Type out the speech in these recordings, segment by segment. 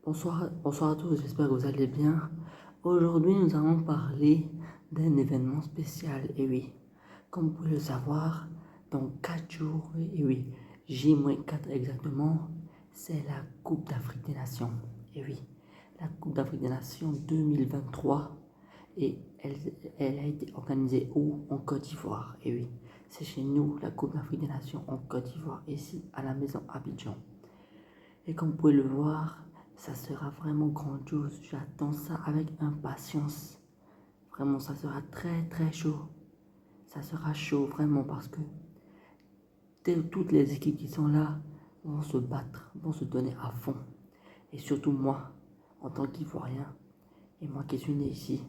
Bonsoir à tous, j'espère que vous allez bien. Aujourd'hui, nous allons parler d'un événement spécial, et oui, comme vous pouvez le savoir, dans 4 jours, et oui, J-4 exactement, c'est la Coupe d'Afrique des Nations, et oui, la Coupe d'Afrique des Nations 2023, et elle a été organisée où? En Côte d'Ivoire, et oui, c'est chez nous, la Coupe d'Afrique des Nations en Côte d'Ivoire, ici, à la maison Abidjan. Et comme vous pouvez le voir, ça sera vraiment grandiose. J'attends ça avec impatience. Vraiment, ça sera très très chaud. Ça sera chaud vraiment parce que toutes les équipes qui sont là vont se battre, vont se donner à fond. Et surtout moi, en tant qu'Ivoirien, et moi qui suis né ici,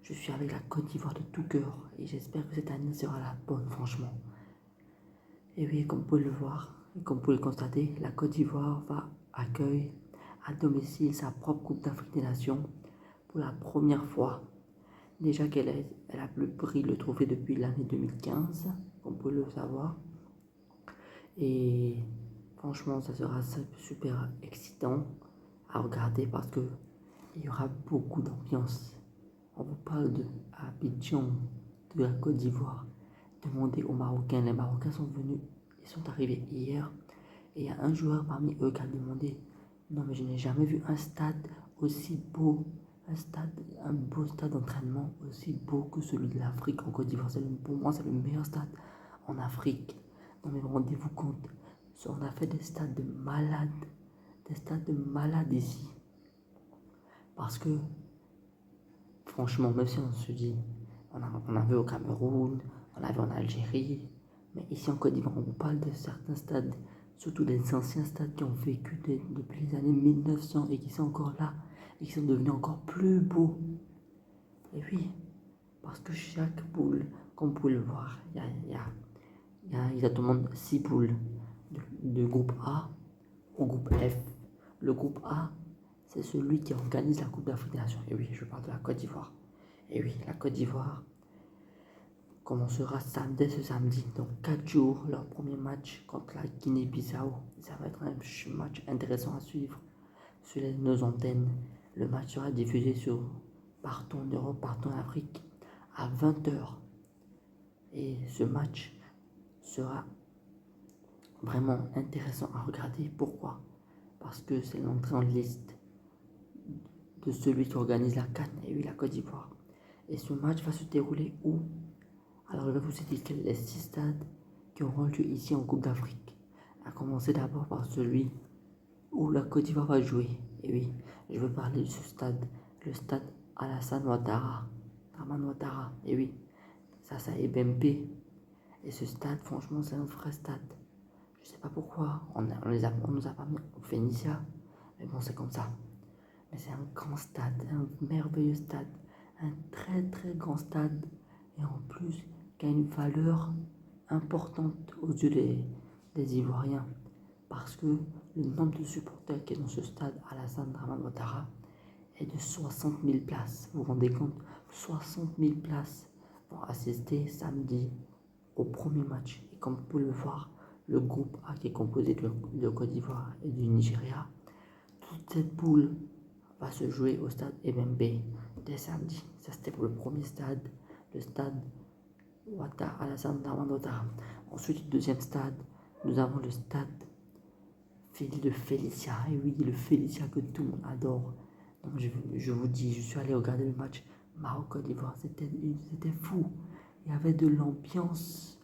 je suis avec la Côte d'Ivoire de tout cœur. Et j'espère que cette année sera la bonne, franchement. Et oui, comme vous pouvez le voir, et comme vous pouvez le constater, la Côte d'Ivoire va accueillir à domicile sa propre Coupe d'Afrique des Nations pour la première fois. Déjà elle a pris le trophée depuis l'année 2015, comme vous pouvez le savoir. Et franchement, ça sera super excitant à regarder parce que il y aura beaucoup d'ambiance. On vous parle de Abidjan, de la Côte d'Ivoire. Demandez aux Marocains. Les Marocains sont venus, ils sont arrivés hier. Et il y a un joueur parmi eux qui a demandé: non, mais je n'ai jamais vu un stade aussi beau, un beau stade d'entraînement aussi beau que celui de l'Afrique en Côte d'Ivoire. Pour moi, c'est le meilleur stade en Afrique. Non, mais rendez-vous compte, on a fait des stades de malades ici. Parce que, franchement, même si on se dit, on a vu au Cameroun, on a vu en Algérie, mais ici en Côte d'Ivoire, on vous parle de certains stades, surtout des anciens stades qui ont vécu depuis les années 1900 et qui sont encore là, et qui sont devenus encore plus beaux. Et oui, parce que chaque poule, comme vous pouvez le voir, il y a exactement 6 poules, de groupe A au groupe F. Le groupe A, c'est celui qui organise la Coupe d'Afrique des Nations. Et oui, je parle de la Côte d'Ivoire. Et oui, la Côte d'Ivoire commencera dès ce samedi, donc 4 jours, leur premier match contre la Guinée-Bissau. Ça va être un match intéressant à suivre sur nos antennes. Le match sera diffusé partout en Europe, partout en Afrique, à 20h. Et ce match sera vraiment intéressant à regarder. Pourquoi? Parce que c'est l'entrée en liste de celui qui organise la CAN, et oui, la Côte d'Ivoire. Et ce match va se dérouler où? Alors, je vais vous citer les 6 stades qui auront lieu ici en Coupe d'Afrique. À commencer d'abord par celui où la Côte d'Ivoire va jouer. Et oui, je veux parler de ce stade, le stade Alassane Ouattara. Draman Ouattara. Et oui, ça c'est Ebembe. Et ce stade, franchement, c'est un vrai stade. Je sais pas pourquoi, on nous a pas mis au Phénicia, mais bon, c'est comme ça. Mais c'est un grand stade, un merveilleux stade, un très très grand stade, et en plus qui a une valeur importante aux yeux des Ivoiriens, parce que le nombre de supporters qui est dans ce stade Alassane Dramane Ouattara est de 60 000 places. Vous vous rendez compte? 60 000 places vont assister samedi au premier match. Et comme vous pouvez le voir, le groupe A qui est composé de Côte d'Ivoire et du Nigeria, toute cette poule va se jouer au stade Ebembe dès samedi. Ça, c'était pour le premier stade, le stade Alassane Dramane Ouattara. Ensuite, le deuxième stade, nous avons le stade de Félicia. Et oui, le Félicia que tout le monde adore. Donc, je vous dis, je suis allé regarder le match Maroc-Côte d'Ivoire. C'était fou. Il y avait de l'ambiance.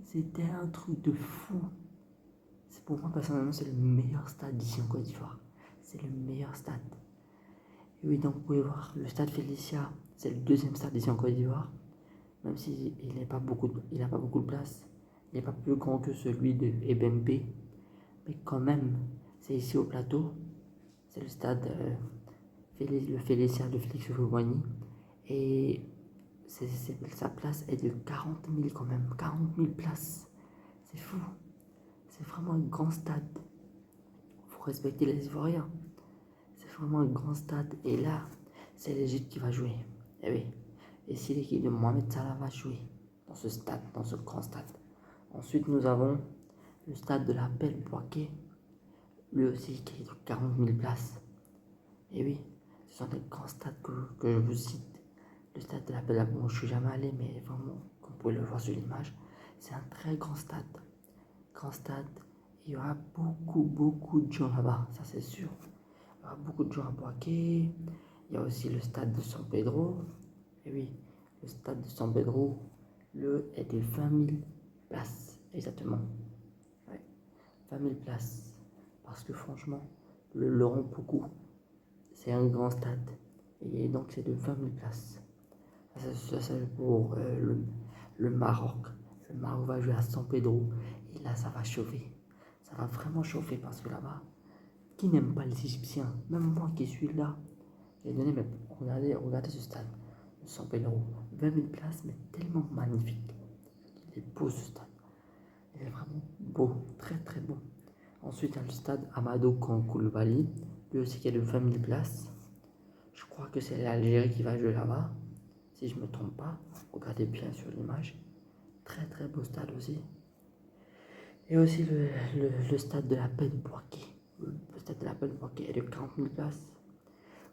C'était un truc de fou. Pour moi, personnellement, c'est le meilleur stade d'ici en Côte d'Ivoire. C'est le meilleur stade. Et oui, donc vous pouvez voir, le stade Félicia, c'est le deuxième stade ici en Côte d'Ivoire. Même s'il n'a pas beaucoup de place. Il n'est pas plus grand que celui de Ebembe. Mais quand même, c'est ici au plateau. C'est le stade le Félicia de Félix Houphouët-Boigny. Et sa place est de 40 000 quand même. 40 000 places. C'est fou. C'est vraiment un grand stade. Il faut respecter les Ivoiriens. C'est vraiment un grand stade. Et là, c'est l'Égypte qui va jouer. Et oui. Et si l'équipe de Mohamed Salah va jouer dans ce stade, dans ce grand stade. Ensuite, nous avons le stade de la Belle Boaké, lui aussi qui est de 40 000 places. Et oui, ce sont des grands stades que je vous cite. Le stade de la Belle Bon, je suis jamais allé, mais vraiment, comme vous pouvez le voir sur l'image, c'est un très grand stade. Grand stade, il y aura beaucoup de gens là-bas, ça c'est sûr. Il y aura beaucoup de gens à Boaké. Il y a aussi le stade de San Pedro. Et oui, le stade de San Pedro, est de 20 000 places, exactement. Ouais, 20 000 places. Parce que franchement, le rend beaucoup. C'est un grand stade. Et donc c'est de 20 000 places. Ça c'est pour le Maroc. Le Maroc va jouer à San Pedro. Et là, ça va chauffer. Ça va vraiment chauffer parce que là-bas, qui n'aime pas les Égyptiens? Même moi qui suis là, j'ai donné, mais regardez ce stade. Le San Pedro. 20 000 places, mais tellement magnifique. Il est beau ce stade. Il est vraiment beau. Très beau. Ensuite, il y a le stade Amadou Koulibaly. Lui aussi qui est de 20 000 places. Je crois que c'est l'Algérie qui va jouer là-bas. Si je ne me trompe pas. Regardez bien sur l'image. Très beau stade aussi. Et aussi le stade de la Paix de Boaké. Le stade de la Paix de Boaké est de 40 000 places.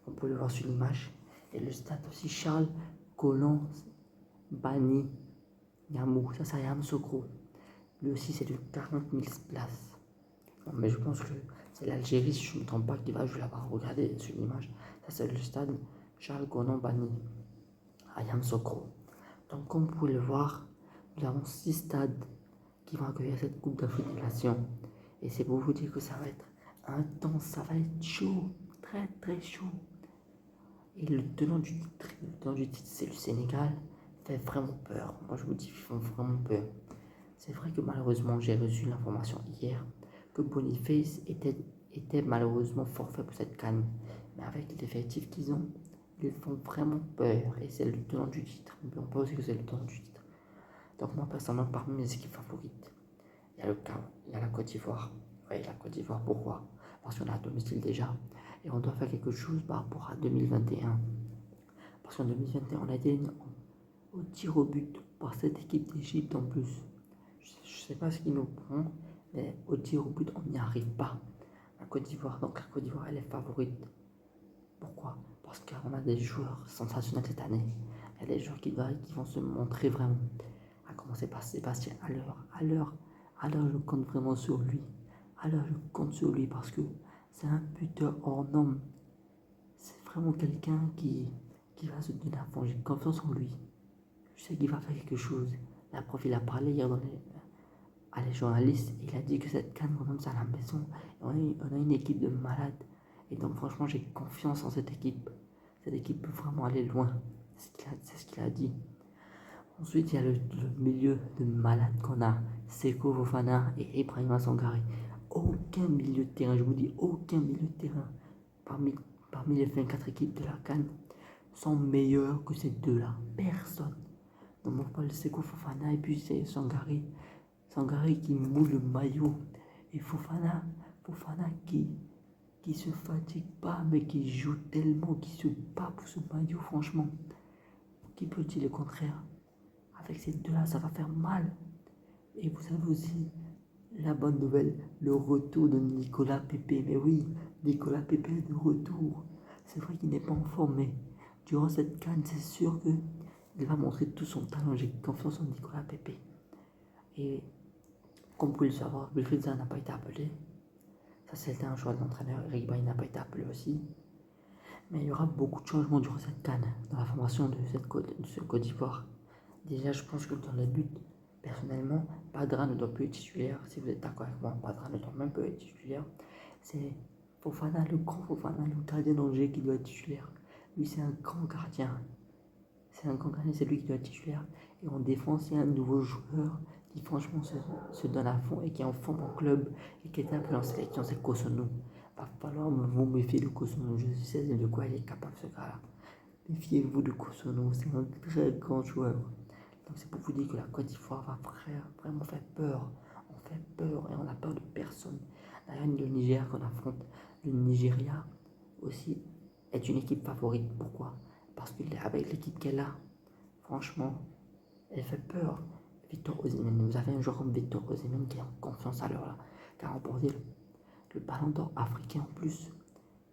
On peut le voir sur l'image. Et le stade aussi Charles Collin Bani Yamou. Ça c'est à Yamoussoukro. Lui aussi c'est de 40 000 places. Bon, mais je pense que c'est l'Algérie, si je ne me trompe pas, qui va jouer là-bas. Regardez sur l'image. Ça c'est le stade Charles Collin Bani à Yamoussoukro. Donc comme vous pouvez le voir, nous avons 6 stades qui vont accueillir cette Coupe d'Afrique des Nations. Et c'est pour vous dire que ça va être intense, ça va être chaud, très chaud. Et le tenant du titre, c'est le Sénégal. Fait vraiment peur. Moi je vous dis, ils font vraiment peur. C'est vrai que malheureusement, j'ai reçu l'information hier que Boniface était malheureusement forfait pour cette CAN. Mais avec l'effectif qu'ils ont, ils font vraiment peur. Et c'est le tenant du titre. On peut aussi que c'est le tenant du titre. Donc moi personnellement, parmi mes équipes favorites, il y a la Côte d'Ivoire. Oui, la Côte d'Ivoire, pourquoi? Parce qu'on a à domicile déjà. Et on doit faire quelque chose par rapport à 2021. Parce qu'en 2021, on a été au tir au but par cette équipe d'Égypte en plus. Je ne sais pas ce qui nous prend, mais au tir au but, on n'y arrive pas. La Côte d'Ivoire, donc la Côte d'Ivoire, elle est favorite. Pourquoi? Parce qu'on a des joueurs sensationnels cette année. Il y a des joueurs qui vont se montrer vraiment. À commencer par Sébastien à l'heure, je compte vraiment sur lui. À l'heure, je compte sur lui parce que c'est un buteur hors norme. C'est vraiment quelqu'un qui va se donner à fond. J'ai confiance en lui. Je sais qu'il va faire quelque chose. La prof, il a parlé hier à les journalistes. Il a dit que cette canne, on ça à la maison. Et on a une équipe de malades. Et donc, franchement, j'ai confiance en cette équipe. Cette équipe peut vraiment aller loin. C'est ce qu'il a dit. Ensuite, il y a le milieu de malades qu'on a. Seko Fofana et Ibrahima Sangare. Aucun milieu de terrain, je vous dis, aucun milieu de terrain parmi les 24 équipes de la CAN sont meilleurs que ces deux-là. Personne. Donc, on parle de Seko Fofana et puis c'est Sangare. Sangare qui moule le maillot. Et Fofana qui se fatigue pas, mais qui joue tellement, qui se bat pour ce maillot, franchement. Qui peut dire le contraire? Avec ces deux-là, ça va faire mal. Et vous savez aussi, la bonne nouvelle, le retour de Nicolas Pepe. Mais oui, Nicolas Pepe est de retour. C'est vrai qu'il n'est pas en forme, mais durant cette CAN, c'est sûr qu'il va montrer tout son talent. J'ai confiance en Nicolas Pepe. Et comme vous pouvez le savoir, Wilfried Zaha n'a pas été appelé. Ça, c'était un choix de l'entraîneur. Eric Bailly n'a pas été appelé aussi. Mais il y aura beaucoup de changements durant cette CAN dans la formation de ce Côte d'Ivoire. Déjà, je pense que dans le but, personnellement, Padra ne doit plus être titulaire. Si vous êtes d'accord avec moi, Padra ne doit même plus être titulaire. C'est Fofana, le grand Fofana, le gardien d'Angers qui doit être titulaire. Lui, c'est un grand gardien. C'est un grand gardien, c'est lui qui doit être titulaire. Et en défense, il y a un nouveau joueur qui, franchement, se donne à fond et qui est en forme en club et qui était un peu en sélection, c'est Kosono. Va falloir vous méfier de Kosono. Je sais de quoi il est capable, ce gars-là. Méfiez-vous de Kosono, c'est un très grand joueur. Donc c'est pour vous dire que la Côte d'Ivoire va vraiment faire peur. On fait peur et on a peur de personne. D'ailleurs, le Niger qu'on affronte, le Nigeria aussi est une équipe favorite. Pourquoi? Parce qu'avec l'équipe qu'elle a, franchement, elle fait peur. Victor Osimhen, vous avez un joueur comme Victor Osimhen qui est en confiance à l'heure là, qui a remporté le ballon d'or africain en plus.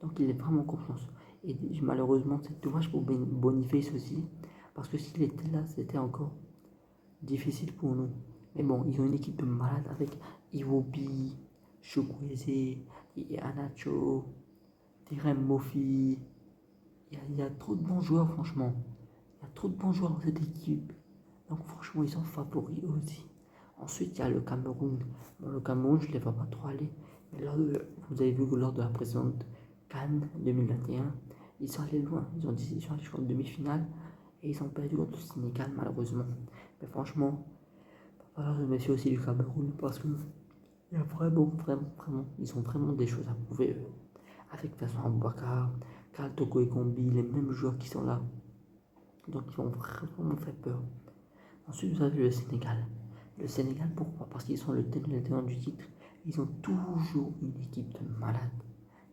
Donc il est vraiment en confiance. Et malheureusement, c'est dommage pour Boniface aussi, parce que s'il était là, c'était encore difficile pour nous. Mais bon, ils ont une équipe de malades avec Iwobi, Chukwueze, et Anacho, Terem Mofi. Il y a trop de bons joueurs, franchement. Il y a trop de bons joueurs dans cette équipe. Donc franchement, ils sont favoris aussi. Ensuite, il y a le Cameroun. Bon, le Cameroun, je ne les vois pas trop aller. Mais vous avez vu que lors de la précédente CAN 2021, ils sont allés loin. Ils sont allés jusqu'en demi-finale et ils ont perdu contre le Sénégal, malheureusement. Mais franchement, il va falloir se méfier aussi du Cameroun parce que il y a vraiment, ils ont vraiment des choses à prouver. Avec Vincent Aboubakar, Karl Toko et Kombi, les mêmes joueurs qui sont là. Donc ils vont vraiment faire peur. Ensuite, vous avez le Sénégal. Le Sénégal, pourquoi? Parce qu'ils sont le tenant du titre. Ils ont toujours une équipe de malades.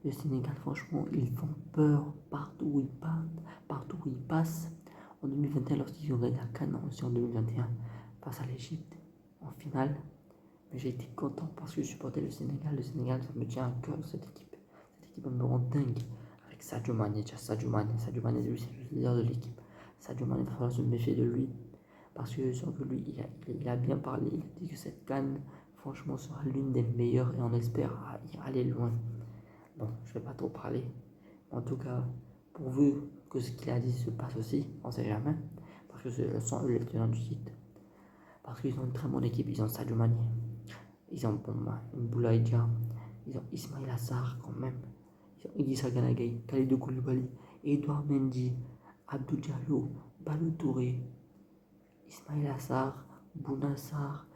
Le Sénégal, franchement, ils font peur partout où ils partent, partout où ils passent. En 2021, lorsqu'ils ont gagné la CAN, aussi en 2021, face à l'Égypte, en finale. Mais j'ai été content parce que je supportais le Sénégal. Le Sénégal, ça me tient à cœur, cette équipe. Cette équipe me rend dingue. Avec Sadio Mané, Sadio Mané, lui, c'est le leader de l'équipe. Sadio Mané, il va falloir se méfier de lui. Parce que je sens que lui, il a bien parlé. Il a dit que cette CAN, franchement, sera l'une des meilleures et on espère y aller loin. Bon, je ne vais pas trop parler. En tout cas, pourvu que ce qu'il a dit se passe aussi, on ne sait jamais. Parce que ce sont eux les tenants du titre. Parce qu'ils ont une très bonne équipe. Ils ont Sadio Mané. Ils ont Boulaye Dia. Ils ont Ismail Assar quand même. Ils ont Idrissa Gana Gueye, Kalidou Koulibaly, Edouard Mendy, Abdou Diallo, Balou Touré, Ismail Assar, Bounassar.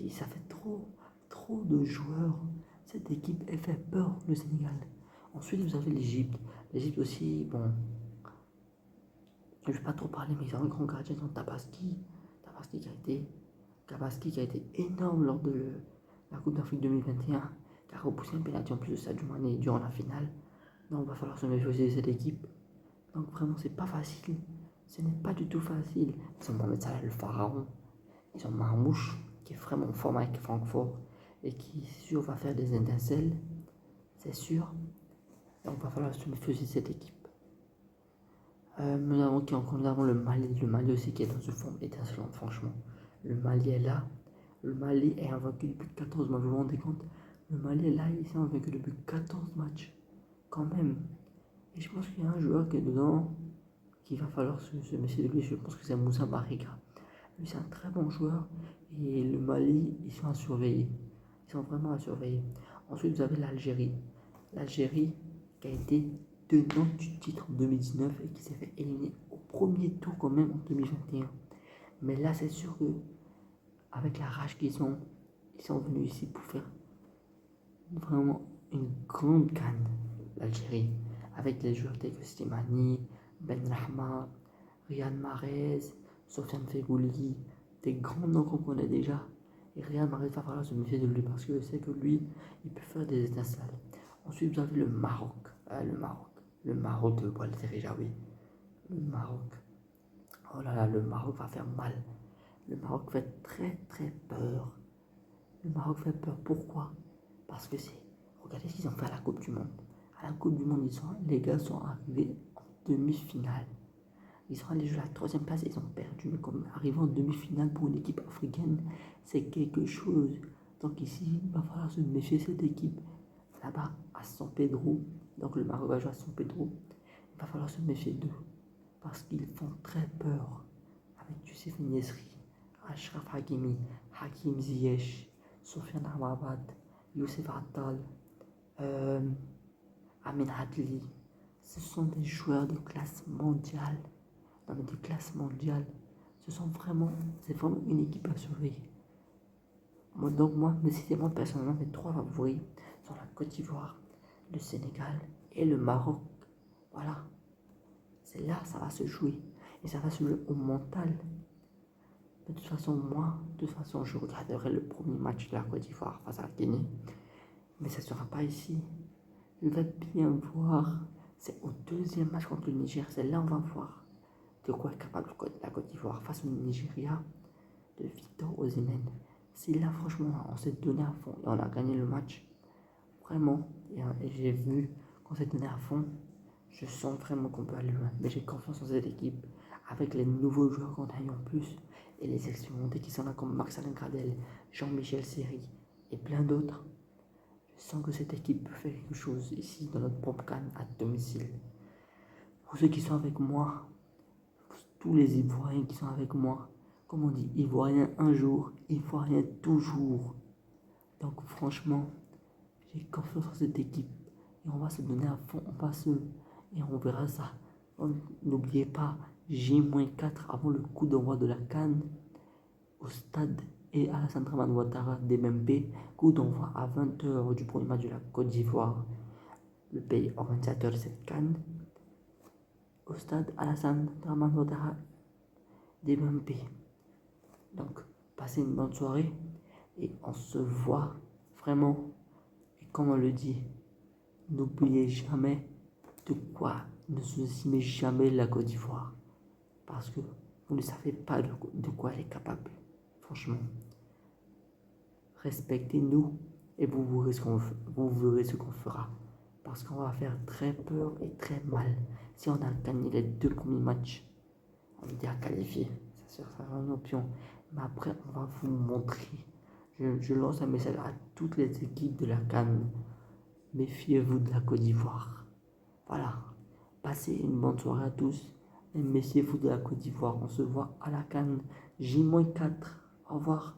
Ça fait trop de joueurs. Cette équipe, elle fait peur, le Sénégal. Ensuite, vous avez l'Égypte. L'Égypte aussi, bon, je ne vais pas trop parler, mais ils ont un grand gardien, ils ont Tabaski. Tabaski qui a été énorme lors de la Coupe d'Afrique 2021, qui a repoussé un pénalty en plus de Sadio Mané durant la finale. Donc, il va falloir se méfier aussi de cette équipe. Donc, vraiment, c'est pas facile. Ce n'est pas du tout facile. Ils ont Mohamed Salah, le pharaon. Ils ont Marmouche, qui est vraiment en forme avec Francfort et qui, sûr, va faire des étincelles. C'est sûr. Donc, il va falloir se méfier aussi de cette équipe. Nous avons le Mali. Le Mali aussi qui est dans une forme étincelante, franchement. Le Mali est là. Le Mali est invaincu depuis 14 matchs. Vous vous rendez compte? Le Mali est là, il s'est invaincu depuis 14 matchs. Quand même. Et je pense qu'il y a un joueur qui est dedans, qu'il va falloir se méfier de lui. Je pense que c'est Moussa Barriga. Lui, c'est un très bon joueur. Et le Mali, ils sont à surveiller. Ils sont vraiment à surveiller. Ensuite, vous avez l'Algérie. L'Algérie qui a été tenant du titre en 2019 et qui s'est fait éliminer au premier tour quand même en 2021. Mais là, c'est sûr que avec la rage qu'ils ont, ils sont venus ici pour faire vraiment une grande canne, l'Algérie, avec les joueurs tels que Slimani, Benrahma, Riyad Mahrez, Sofiane Feghouli, des grands noms qu'on connaît déjà. Et Riyad Mahrez va falloir se méfier de lui parce que je sais que lui, il peut faire des étincelles. Ensuite, vous avez le Maroc. Le Maroc de Walter Rejaoui. Le Maroc. Oh là là, le Maroc va faire mal. Le Maroc fait très peur. Le Maroc fait peur. Pourquoi? Parce que regardez ce qu'ils ont fait à la Coupe du Monde. À la Coupe du Monde, les gars sont arrivés en demi-finale. Ils sont allés jouer la 3e place et ils ont perdu. Mais comme arriver en demi-finale pour une équipe africaine, c'est quelque chose. Donc ici, il va falloir se méfier de cette équipe. Là-bas, à San Pedro, donc le Maroc va jouer à San Pedro, il va falloir se méfier d'eux. Parce qu'ils font très peur. Avec Youssef Nesri, Achraf Hakimi, Hakim Ziyech, Sofiane Amrabat, Youssef Attal, Amin Hadli. Ce sont des joueurs de classe mondiale. Non mais de classe mondiale. C'est vraiment une équipe à surveiller. Moi, décidément, personnellement, mes 3 favoris sont la Côte d'Ivoire, le Sénégal et le Maroc. Voilà. C'est là, ça va se jouer. Et ça va se jouer au mental. Mais de toute façon, je regarderai le premier match de la Côte d'Ivoire face à la Guinée. Mais ça ne sera pas ici. Je vais bien voir. C'est au 2e match contre le Niger. C'est là on va voir de quoi est capable la Côte d'Ivoire face au Nigeria de Victor Osimhen. C'est là, franchement, on s'est donné à fond et on a gagné le match. Vraiment. Et j'ai vu qu'on s'est donné à fond. Je sens vraiment qu'on peut aller loin, mais j'ai confiance en cette équipe. Avec les nouveaux joueurs qu'on a eu en plus, et les expérimentés qui sont là comme Max-Alain Gradel, Jean-Michel Seri et plein d'autres, je sens que cette équipe peut faire quelque chose ici dans notre propre canne à domicile. Pour ceux qui sont avec moi, pour tous les Ivoiriens qui sont avec moi, comme on dit, Ivoirien un jour, Ivoirien toujours. Donc franchement, j'ai confiance en cette équipe et on va se donner à fond, et on verra ça. N'oubliez pas, J-4 avant le coup d'envoi de la CAN au stade et à la Draman Ouattara d'MMP, coup d'envoi à 20h du premier match de la Côte d'Ivoire, le pays organisateur de cette CAN, au stade Alassane Draman Ouattara d'MMP. Donc, passez une bonne soirée et on se voit vraiment. Et comme on le dit, n'oubliez jamais de quoi, ne sous-estimez jamais la Côte d'Ivoire parce que vous ne savez pas de quoi elle est capable. Franchement, respectez-nous et vous verrez ce qu'on fera. Parce qu'on va faire très peur et très mal. Si on a gagné les 2 premiers matchs, on est déjà qualifié. Ça sera une option. Mais après, on va vous montrer. Je lance un message à toutes les équipes de la CAN. Méfiez-vous de la Côte d'Ivoire. Voilà. Passez une bonne soirée à tous. Et méfiez-vous de la Côte d'Ivoire. On se voit à la CAN J-4. Au revoir.